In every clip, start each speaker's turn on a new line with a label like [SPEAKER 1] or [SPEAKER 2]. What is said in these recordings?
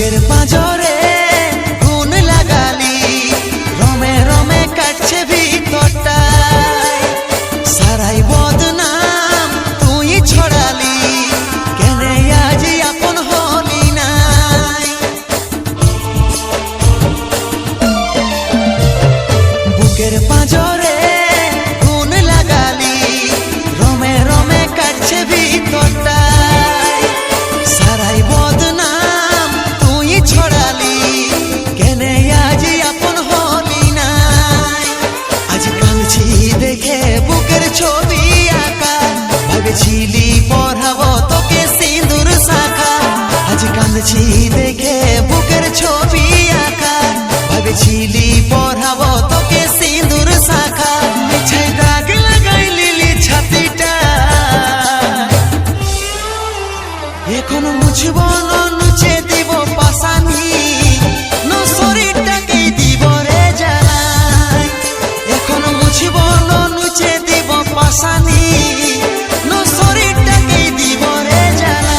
[SPEAKER 1] বুকের পাঁজরে গুণ লাগালি, রমে রমে কাটছে ভিতরটায়, সারাই বদনাম তুই ছড়ালি, কেনে আজ আপন হলি নাই। বুকের পাঁজরে গুণ লাগালি, রমে রমে কাটছে ভিতরটায়, সারাই বদনাম তুই ছড়ালি, কেনে আজ আপন হলি নাই। আজ কাঁদছি দেখে বুকের ছবি আঁকা, ভেবেছিলি পড়াবো তোকে সিঁদুর শাখা। আজ কাঁদছি দেখে বুকের ছবি আঁকা, ভেবেছিলি পড়াবো তোকে সিঁদুর শাখা। মিছাই দাগ লাগাই লিলি ছাতিটা, এখন মুছব না নুচে দিব পাশানি, না শরীরটাকেই দিব রে জ্বালাই। এখন মুছব না নুচে দিব পাশানি, না শরীরটাকেই দিব রে জ্বালাই।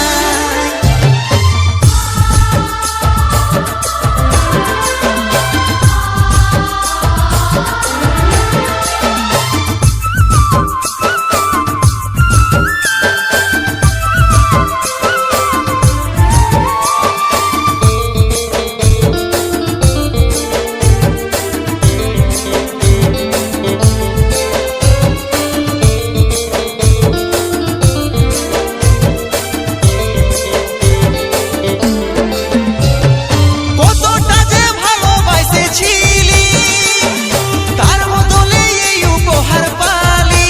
[SPEAKER 1] কতটা যে ভালোবাসেছিলি, তার বদলে এই উপহার পালি।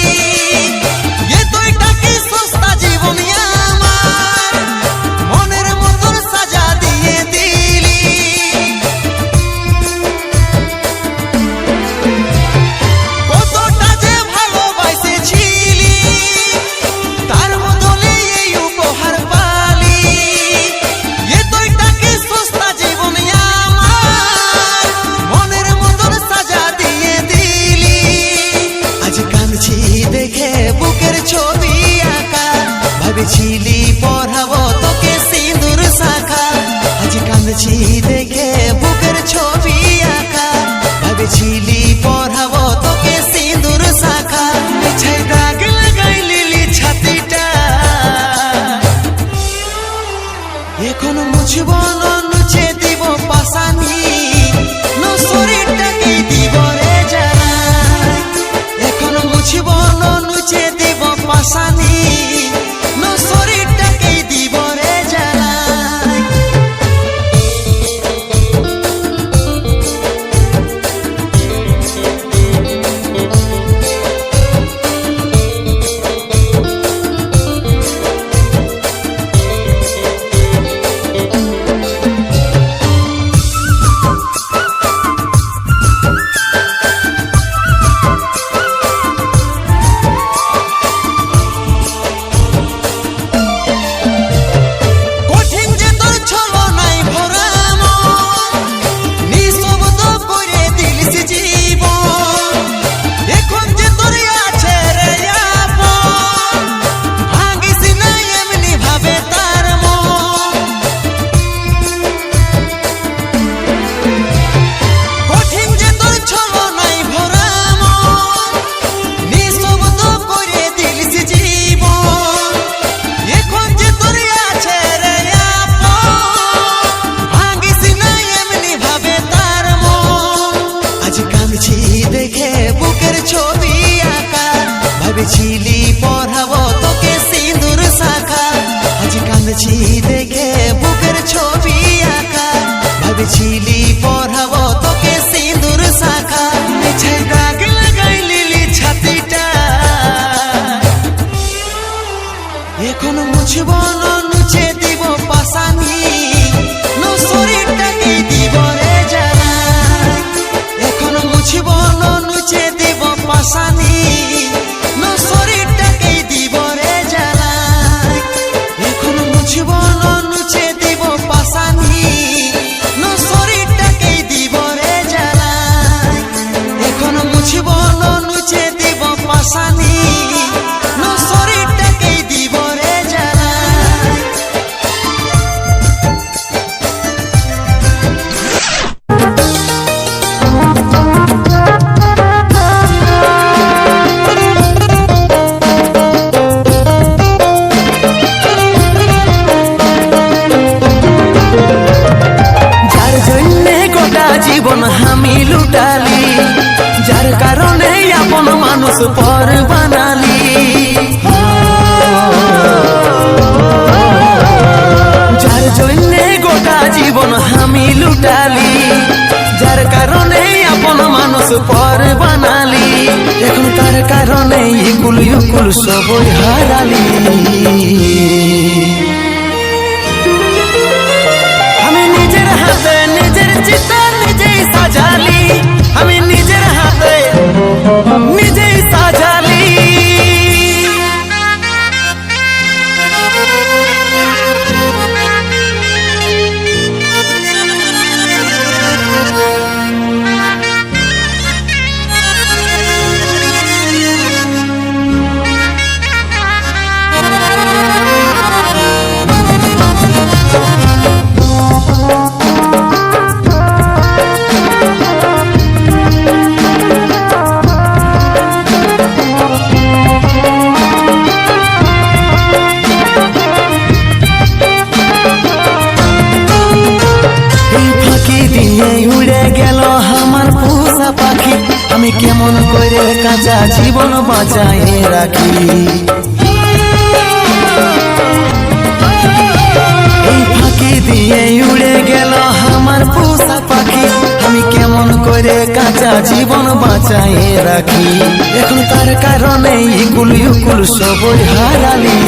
[SPEAKER 1] এতটা কি সস্তা জীবন আমার, মনের মতন সাজা দিয়ে দিলি। কতটা যে ভালোবাসেছিলি, তার বদলে এই উপহার পালি। এতটা কি সস্তা জীবন আমার, মনের মতন সাজা দিয়ে দিলি। আজ কাঁদছি দেখে বুকের ছবি আঁকা, ভেবেছিলি পড়াবো তোকে সিঁদুর শাখা। আজ কাঁদছি দেখে বুকের ছবি আঁকা, ভেবেছিলি পড়াবো তোকে সিঁদুর শাখা। মিছাই দাগ লাগাই লিলি ছাতিটা, এখন মুছব না নুচে দিব পাশানি, না শরীরটাকেই দিব রে জ্বালাই। এখন মুছব না নুচে দিব পাশানি, না শরীরটাকেই দিব রে জ্বালাই। কঠিন যে তোর ছলনায় ভরা মন, নিঃশব্দ করে দিলিস জীবন। এখন যে তোর আছে রে আপন, ভাঙিস না এমনি ভাবে তার মন। কঠিন যে তোর ছলনায় ভরা মন, নিঃশব্দ করে দিলিস জীবন। এখন যে তোর আছে রে আপন, ভাঙিস না এমনি ভাবে তার মন। আজ কাঁদছি দেখে বুকের ছবি আঁকা, ভেবেছিলি পড়াবো তোকে সিঁদুর শাখা। আজ কাঁদছি দেখে বুকের ছবি আঁকা, ভেবেছিলি পড়াবো তোকে সিঁদুর শাখা। মিছাই দাগ লাগাই লিলি ছাতিটা, এখন মুছব না নুচে দিব পাশানি, না শরীরটাকেই দিব রে জ্বালাই। এখন মুছব না নুচে দিব পাশানি, না শরীরটাকেই দিব রে জ্বালাই। এখন মুছব না নুচে দিব পাশানি, না শরীরটাকেই দিব রে জ্বালাই। এখন মুছব না নুচে দিব পাশানি, না শরীরটাকেই দিব রে জ্বালাই। উকুল সবই হারালি। আমি নিজের হাতে নিজের চিতা নিজেই সাজালি, আমি নিজের হাতে নিজেই সাজালি। উড়ে গেল আমার পোষা পাখি, আমি কেমন করে কাঁচা জীবন বাঁচাই রাখি। এই ফাঁকি দিয়ে উড়ে গেল আমার পোষা পাখি, আমি কেমন করে কাঁচা জীবন বাঁচাই রাখি। এখন তার কারণে ইকুল ইকুল সবই হারালি।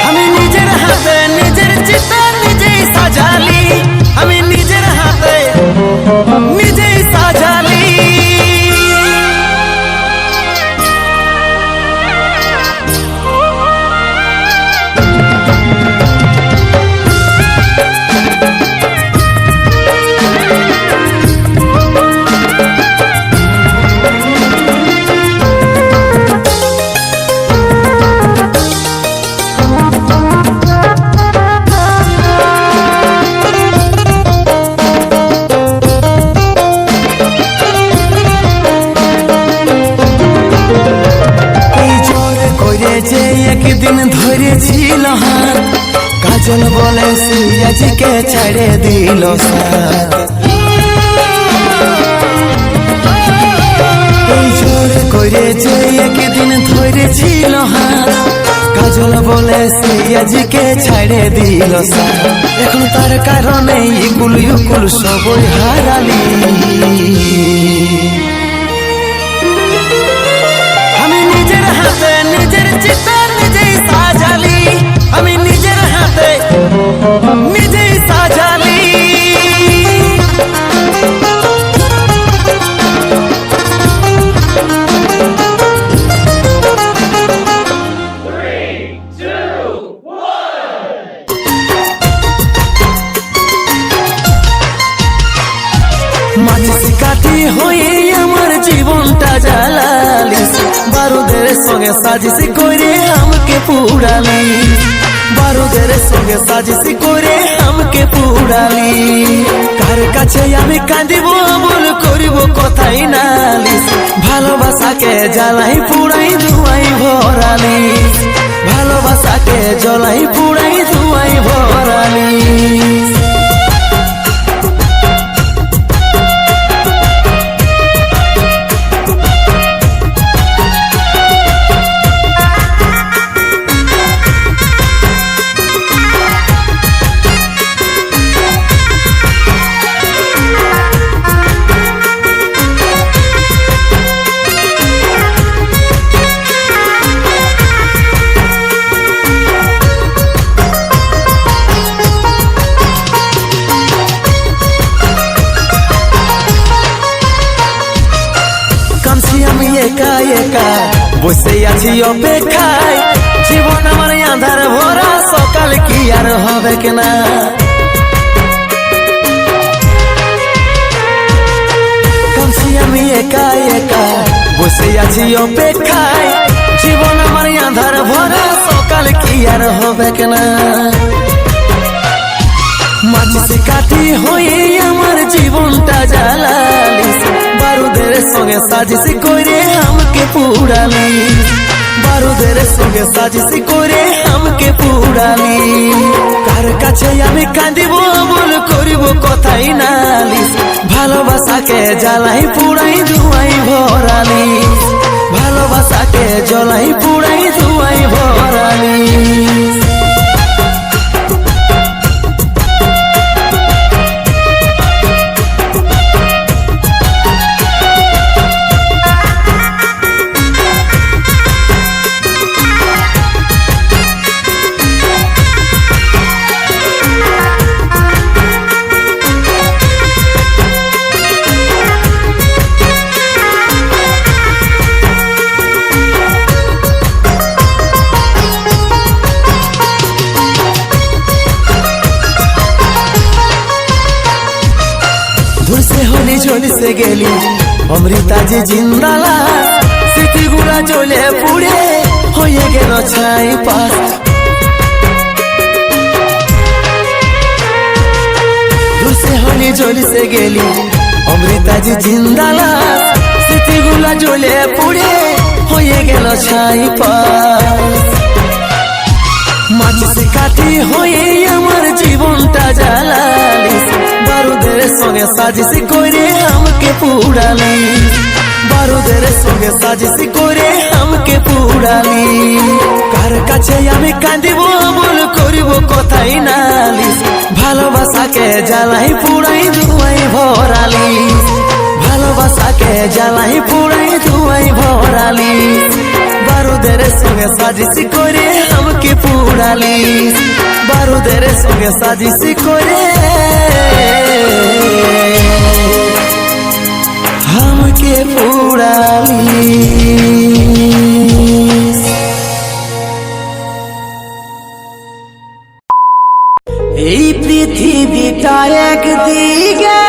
[SPEAKER 1] আমি নিজের হাতে নিজের চিতা নিজেই সাজালি, আমি নিজের হাতে নিজেই সাজালি। একদিন ধরেছিল হাত, কাজল বলে সে আজকে ছেড়ে দিল সাথ। এই জোর করে যে একদিন ধরেছিল হাত, কাজল বলে সে আজকে ছেড়ে দিল সাথ। এখন তার কারণে ইকুল ইকুল সবই হারালি। আমি নিজের হাতে নিজের চিতা নিজেই সাজালি, আমি নিজের হাতে নিজেই সাজালি। মাঝি কাঠি হয়ে আমার জীবনটা জ্বালালিস, বারুদের সঙ্গে সাজিশ করে আমাকে পুড়ালি। বারুদের সঙ্গে সাজিশ করে আমাকে পুড়ালি। কার কাছে আমি কাঁদিব বল করিব কথাই নালিস, ভালোবাসাকে জ্বালাই পুড়াই ধুয়াই ভরালি। ভালোবাসাকে জ্বালাই পুড়াই ধুয়াই ভরালি। আমি একা একা বসে আছি অপেক্ষায়, জীবন আমার আঁধার ভরা, সকাল কি আর হবে কিনা। আমি একা একা বসে আছি অপেক্ষায়, জীবন আমার আঁধার ভরা, সকাল কি আর হবে কিনা। মাঝি কাঠি হয়ে আমার জীবনটা জ্বালালিস, বারুদের সঙ্গে সাজিশ করে আমাকে পুড়ালি। বারুদের সঙ্গে সাজিশ করে আমাকে পুড়ালি। কার কাছে আমি কাঁদিব বল করিব কথাই নালিস, ভালোবাসাকে জ্বালাই পুড়াই ধুয়াই ভরালি। ভালোবাসাকে জ্বালাই পুড়াই ধুয়াই ভরালি। জ্বলিছে গেলি অমৃতা যে জিন্দালা স্মৃতিগুলা জ্বলে পুড়ে হয়ে গেল ছাই পাশ দুসে হলি জ্বলিছে গেলি অমৃতা যে জিন্দালা স্মৃতিগুলা জ্বলে পুড়ে হয়ে গেল ছাই পাশ মাঝি কাঠি হয়ে আমার জীবনটা জ্বালালিস বারুদের সঙ্গে সাজিস করে আমাকে পুড়ালিস বারুদের সঙ্গে সাজিস করে আমাকে পুড়ালি কার কাছে আমি কাঁদিব বল করিব কথাই নালিস ভালোবাসাকে জ্বালাই পুড়াই ধুয়াই ভরালিস ভালোবাসাকে জ্বালাই পুড়াই ধুয়াই ভরালিস বারুদের সঙ্গে সাজিস করে আমাকে পুড়ালিস বারুদের সঙ্গে সাজিস করে আমাকে পুড়ালিস এই পৃথিবীটা একদিকে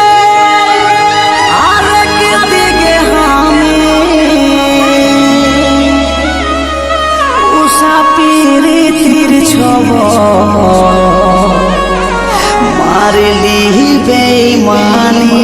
[SPEAKER 1] মারলি বেঈমানি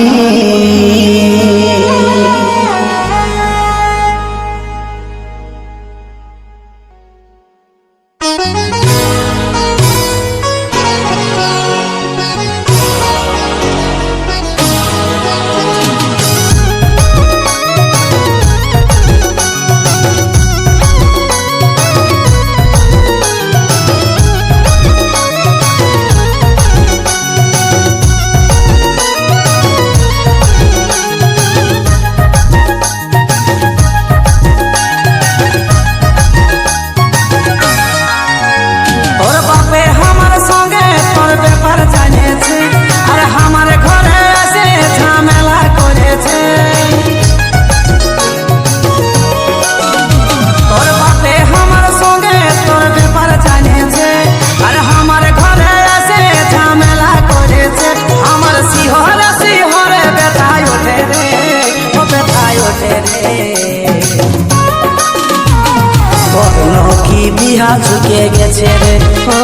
[SPEAKER 1] বিহা ঝুঁকে গেছে রে ও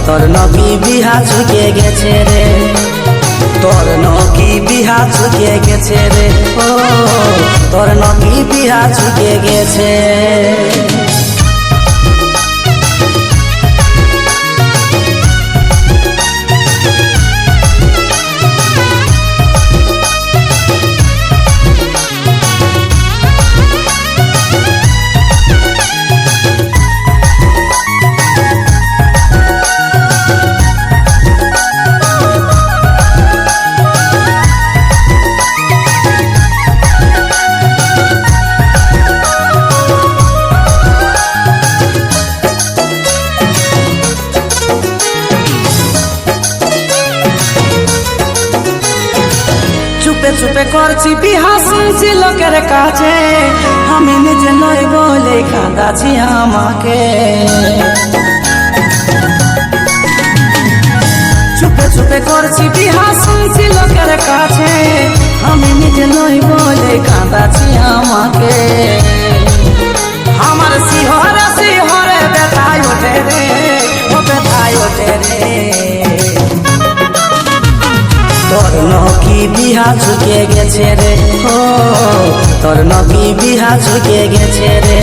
[SPEAKER 1] তোর নবী বিহা ঝুঁকে গেছে রে তোর নবী বিহা ঝুঁকে গেছে রে ও তোর নবী বিহা ঝুঁকে গেছে চুপে করছি বিহা শুনছি লোকের কাছে আমি নিজে নই বলে কাঁদাছি আমাকে চুপে করছি বিহা শুনছি লোকের কাছে আমি নিজে নই বলে কাঁদাছি আমাকে আমার শিহরে শিহরে ব্যথায় ওঠে রে ও ব্যথায় ওঠে রে তোর নবী বিহা ঝুঁকে গেছে রে ও তোর নবী বিহা ঝুঁকে গেছে রে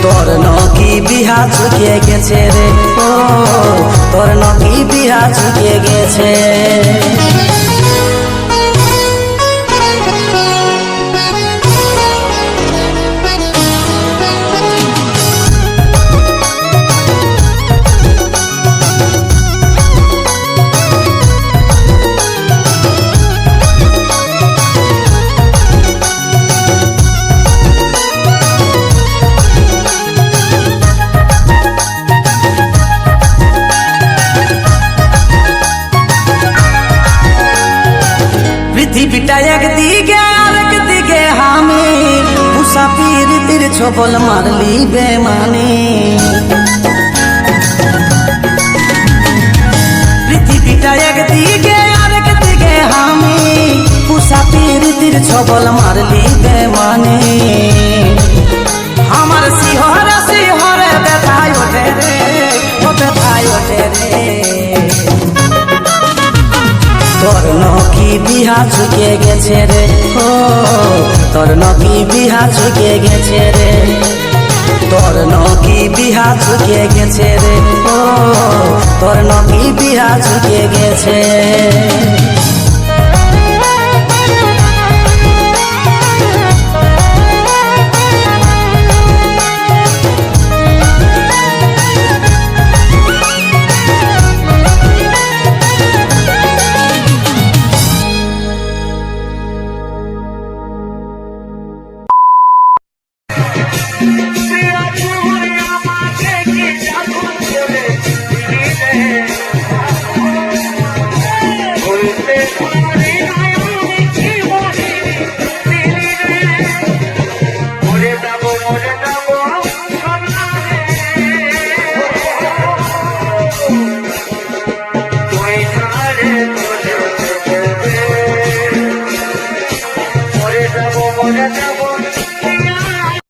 [SPEAKER 1] তোর নবী বিহা ঝুঁকে গেছে রে ও তোর নবী বিহা ঝুঁকে গেছে পৃথিবীটা একদিকে আরেকদিকে আমি মুসাফির তীর ছবল মারলি বেমানি পৃথিবীটা একদিকে আরেকদিকে আমি মুসাফির
[SPEAKER 2] তীর ছবল মারলি বেমানে আমার শিহরে শিহরে ব্যথায় ওঠে রে ও ব্যথায় ওঠে রে তোর নকি বিহা চুকে গেছে রে ও তোর নকি বিহা চুকে গেছে রে তোর নকি বিহা চুকে গেছে রে ও তোর নকি বিহা চুকে গেছে
[SPEAKER 3] Oye,